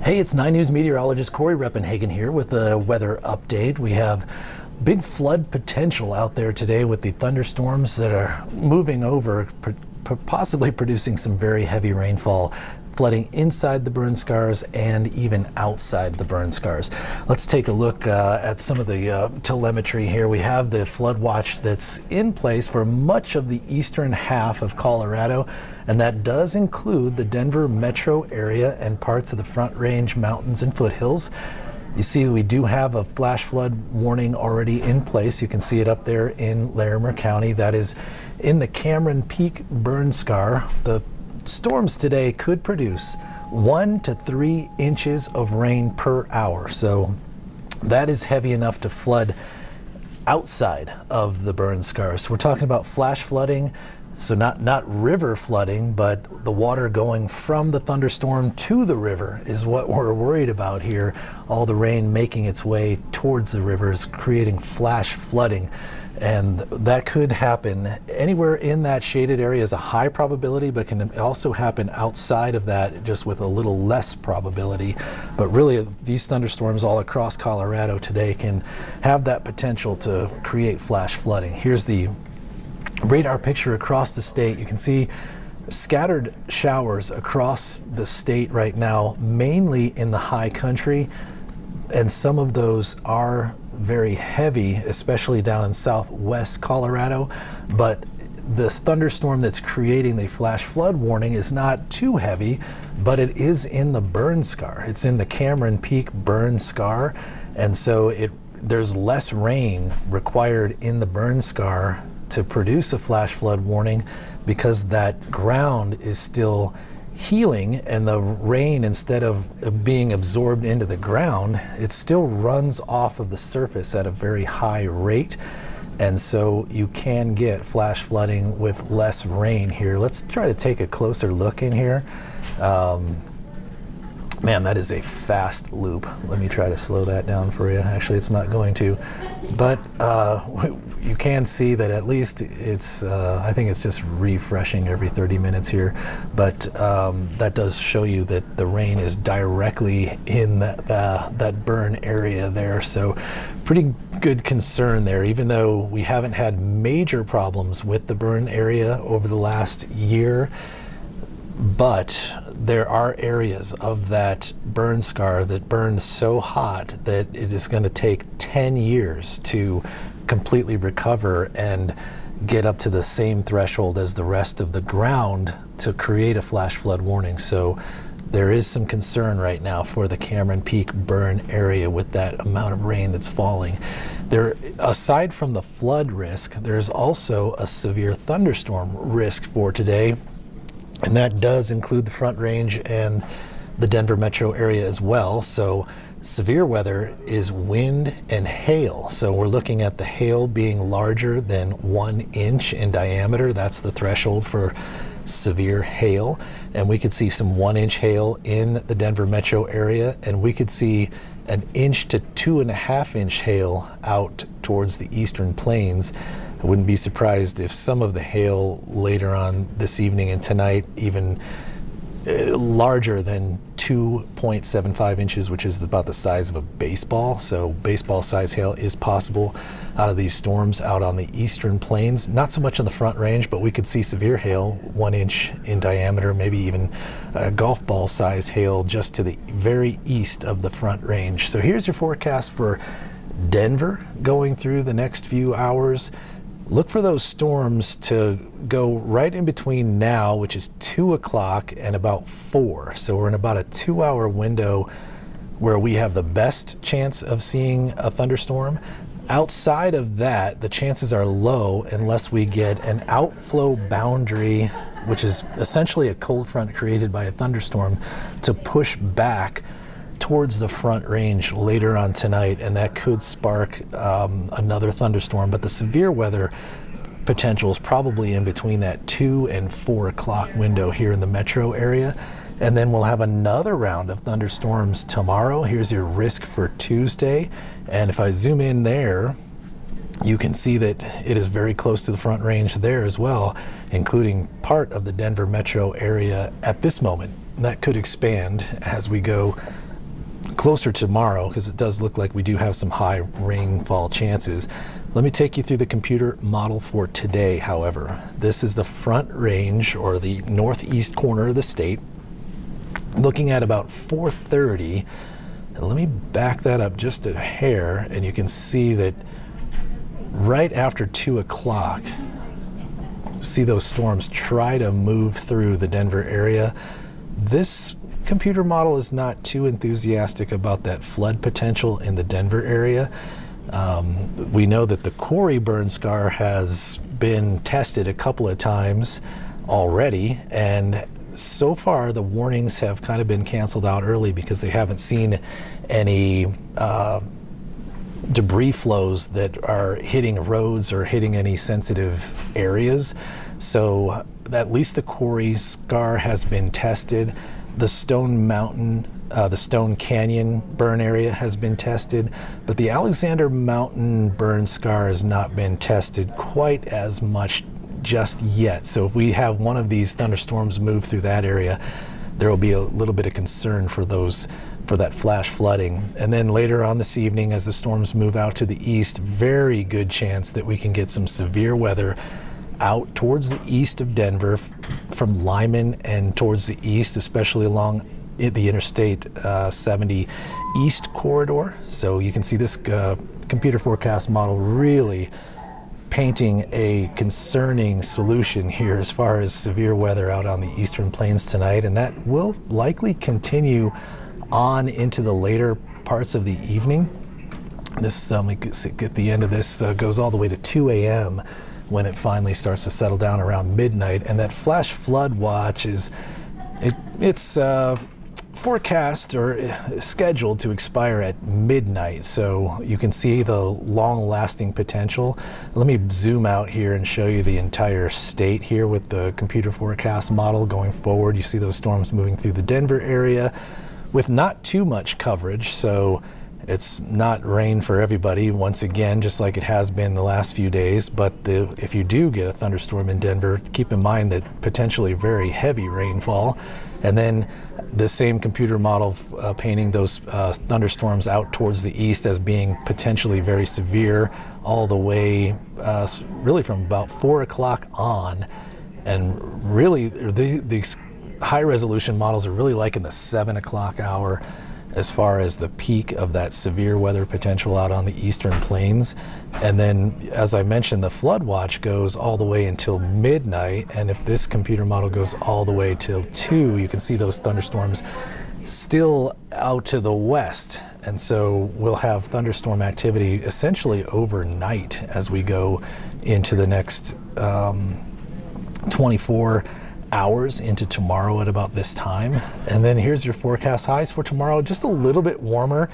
Hey, it's 9 News meteorologist Cory Reppenhagen here with a weather update. We have big flood potential out there today with the thunderstorms that are moving over, possibly producing some very heavy rainfall, flooding inside the burn scars and even outside the burn scars. Let's take a look at some of the telemetry here. We have the flood watch that's in place for much of the eastern half of Colorado, and that does include the Denver metro area and parts of the Front Range mountains and foothills. You see we do have a flash flood warning already in place. You can see it up there in Larimer County. That is in the Cameron Peak burn scar. The storms today could produce 1 to 3 inches of rain per hour. So that is heavy enough to flood outside of the burn scars. We're talking about flash flooding. So not river flooding, but the water going from the thunderstorm to the river is what we're worried about here. All the rain making its way towards the rivers, creating flash flooding. And that could happen anywhere in that shaded area is a high probability, but can also happen outside of that just with a little less probability. But really, these thunderstorms all across Colorado today can have that potential to create flash flooding. Here's the radar picture across the state. You can see scattered showers across the state right now, mainly in the high country, and some of those are very heavy, especially down in southwest Colorado. But the thunderstorm that's creating the flash flood warning is not too heavy, but it is in the burn scar. It's in the Cameron Peak burn scar, and so there's less rain required in the burn scar to produce a flash flood warning, because that ground is still healing, and the rain, instead of being absorbed into the ground, it still runs off of the surface at a very high rate, and so you can get flash flooding with less rain here. Let's try to take a closer look in here. Man, that is a fast loop. Let me try to slow that down for you. Actually, it's not going to, but you can see that at least it's, I think it's just refreshing every 30 minutes here, but that does show you that the rain is directly in that burn area there. So pretty good concern there, even though we haven't had major problems with the burn area over the last year. But there are areas of that burn scar that burn so hot that it is going to take 10 years to completely recover and get up to the same threshold as the rest of the ground to create a flash flood warning. So there is some concern right now for the Cameron Peak burn area with that amount of rain that's falling. There, aside from the flood risk, there's also a severe thunderstorm risk for today. And that does include the Front Range and the Denver metro area as well. So severe weather is wind and hail. So we're looking at the hail being larger than 1 inch in diameter. That's the threshold for severe hail. And we could see some 1-inch hail in the Denver metro area, and we could see 1 inch to 2.5-inch hail out towards the eastern plains. I wouldn't be surprised if some of the hail later on this evening and tonight even larger than 2.75 inches, which is about the size of a baseball. So baseball size hail is possible out of these storms out on the eastern plains. Not so much in the Front Range, but we could see severe hail 1 inch in diameter, maybe even golf ball size hail just to the very east of the Front Range. So here's your forecast for Denver going through the next few hours. Look for those storms to go right in between now, which is 2 o'clock, and about 4. So we're in about a 2-hour window where we have the best chance of seeing a thunderstorm. Outside of that, the chances are low unless we get an outflow boundary, which is essentially a cold front created by a thunderstorm, to push back towards the Front Range later on tonight, and that could spark another thunderstorm. But the severe weather potential is probably in between that 2 and 4 o'clock window here in the metro area. And then we'll have another round of thunderstorms tomorrow. Here's your risk for Tuesday. And if I zoom in there, you can see that it is very close to the Front Range there as well, including part of the Denver metro area at this moment. That could expand as we go closer tomorrow, because it does look like we do have some high rainfall chances. Let me take you through the computer model for today, however. This is the front range, or the northeast corner of the state, looking at about 4:30. And let me back that up just a hair, and you can see that right after 2 o'clock, see those storms try to move through the Denver area. This computer model is not too enthusiastic about that flood potential in the Denver area. We know that the Cory burn scar has been tested a couple of times already, and so far the warnings have kind of been canceled out early because they haven't seen any debris flows that are hitting roads or hitting any sensitive areas. So at least the Cory scar has been tested. The Stone Mountain, the Stone Canyon burn area has been tested, but the Alexander Mountain burn scar has not been tested quite as much just yet. So if we have one of these thunderstorms move through that area, there will be a little bit of concern for that flash flooding. And then later on this evening, as the storms move out to the east, very good chance that we can get some severe weather out towards the east of Denver, from Lyman and towards the east, especially along the Interstate 70 East corridor. So you can see this computer forecast model really painting a concerning solution here as far as severe weather out on the eastern plains tonight, and that will likely continue on into the later parts of the evening. This, we get the end of this, goes all the way to 2 a.m. when it finally starts to settle down around midnight. And that flash flood watch it's forecast or scheduled to expire at midnight, so you can see the long-lasting potential. Let me zoom out here and show you the entire state here with the computer forecast model going forward. You see those storms moving through the Denver area with not too much coverage, so it's not rain for everybody, once again, just like it has been the last few days. But if you do get a thunderstorm in Denver, keep in mind that potentially very heavy rainfall. And then the same computer model painting those thunderstorms out towards the east as being potentially very severe, all the way really from about 4 o'clock on. And really, these high resolution models are really like in the 7 o'clock hour as far as the peak of that severe weather potential out on the eastern plains. And then, as I mentioned, the flood watch goes all the way until midnight, and if this computer model goes all the way till 2, you can see those thunderstorms still out to the west. And so we'll have thunderstorm activity essentially overnight as we go into the next 24 hours into tomorrow at about this time. And then here's your forecast highs for tomorrow, just a little bit warmer,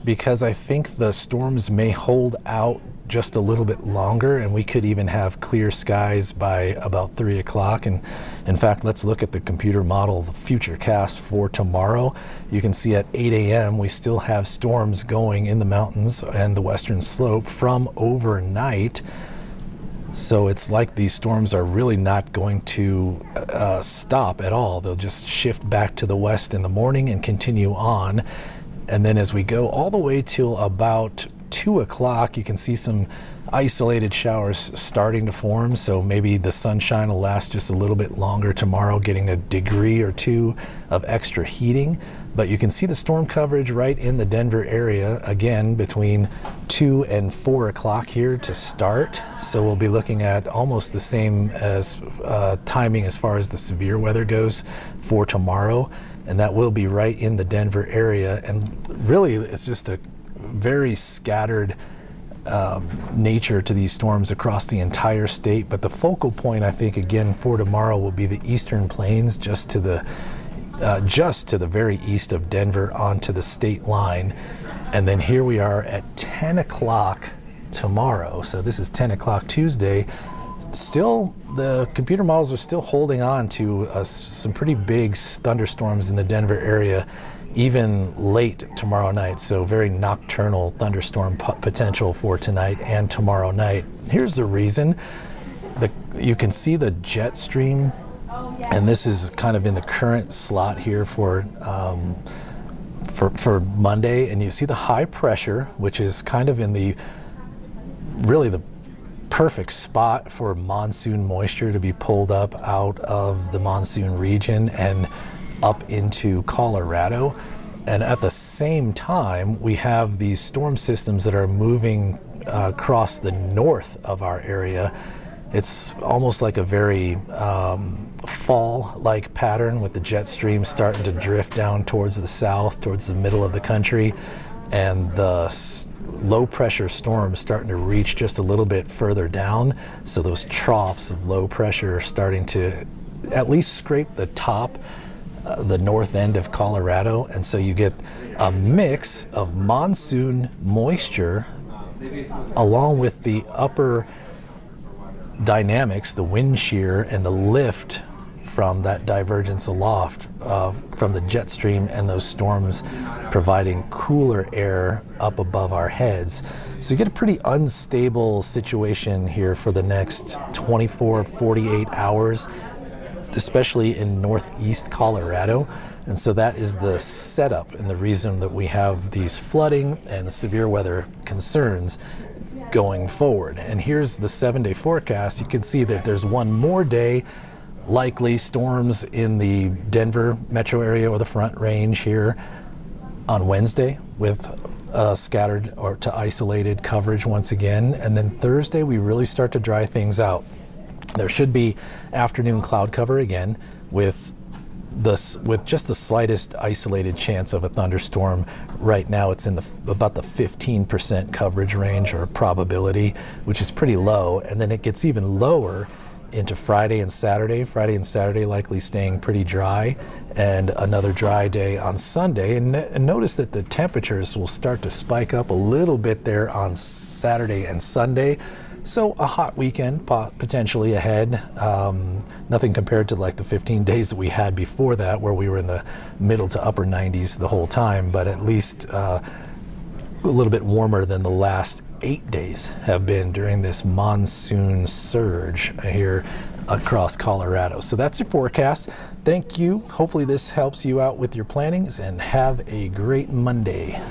because I think the storms may hold out just a little bit longer, and we could even have clear skies by about 3 o'clock. And in fact, let's look at the computer model, the future cast for tomorrow. You can see at 8 a.m. we still have storms going in the mountains and the western slope from overnight. So it's like these storms are really not going to stop at all. They'll just shift back to the west in the morning and continue on. And then as we go all the way till about 2 o'clock, you can see some isolated showers starting to form. So maybe the sunshine will last just a little bit longer tomorrow, getting a degree or two of extra heating. But you can see the storm coverage right in the Denver area, again, between 2 and 4 o'clock here to start. So we'll be looking at almost the same as timing as far as the severe weather goes for tomorrow. And that will be right in the Denver area. And really, it's just a very scattered nature to these storms across the entire state. But the focal point, I think, again, for tomorrow will be the eastern plains, just to the very east of Denver onto the state line. And then here we are at 10 o'clock tomorrow. So this is 10 o'clock Tuesday. Still, the computer models are still holding on to some pretty big thunderstorms in the Denver area, even late tomorrow night. So very nocturnal thunderstorm potential for tonight and tomorrow night. Here's the reason. You can see the jet stream, and this is kind of in the current slot here for for Monday, and you see the high pressure, which is kind of in the perfect spot for monsoon moisture to be pulled up out of the monsoon region and up into Colorado. And at the same time, we have these storm systems that are moving across the north of our area. It's almost like a very fall-like pattern, with the jet stream starting to drift down towards the south, towards the middle of the country, and the low pressure storms starting to reach just a little bit further down. So those troughs of low pressure are starting to at least scrape the top, the north end of Colorado. And so you get a mix of monsoon moisture along with the upper dynamics, the wind shear and the lift from that divergence aloft from the jet stream, and those storms providing cooler air up above our heads. So you get a pretty unstable situation here for the next 24, 48 hours, especially in northeast Colorado. And so that is the setup and the reason that we have these flooding and severe weather concerns going forward. And here's the 7-day forecast. You can see that there's one more day, likely storms in the Denver metro area or the Front Range here on Wednesday, with scattered or to isolated coverage once again. And then Thursday, we really start to dry things out. There should be afternoon cloud cover again, with just the slightest isolated chance of a thunderstorm. Right now it's in about the 15% coverage range or probability, which is pretty low. And then it gets even lower into Friday and Saturday. Friday and Saturday likely staying pretty dry, and another dry day on Sunday. And notice that the temperatures will start to spike up a little bit there on Saturday and Sunday. So a hot weekend potentially ahead. Nothing compared to like the 15 days that we had before that, where we were in the middle to upper 90s the whole time, but at least a little bit warmer than the last 8 days have been during this monsoon surge here across Colorado. So that's your forecast. Thank you. Hopefully this helps you out with your plannings, and have a great Monday.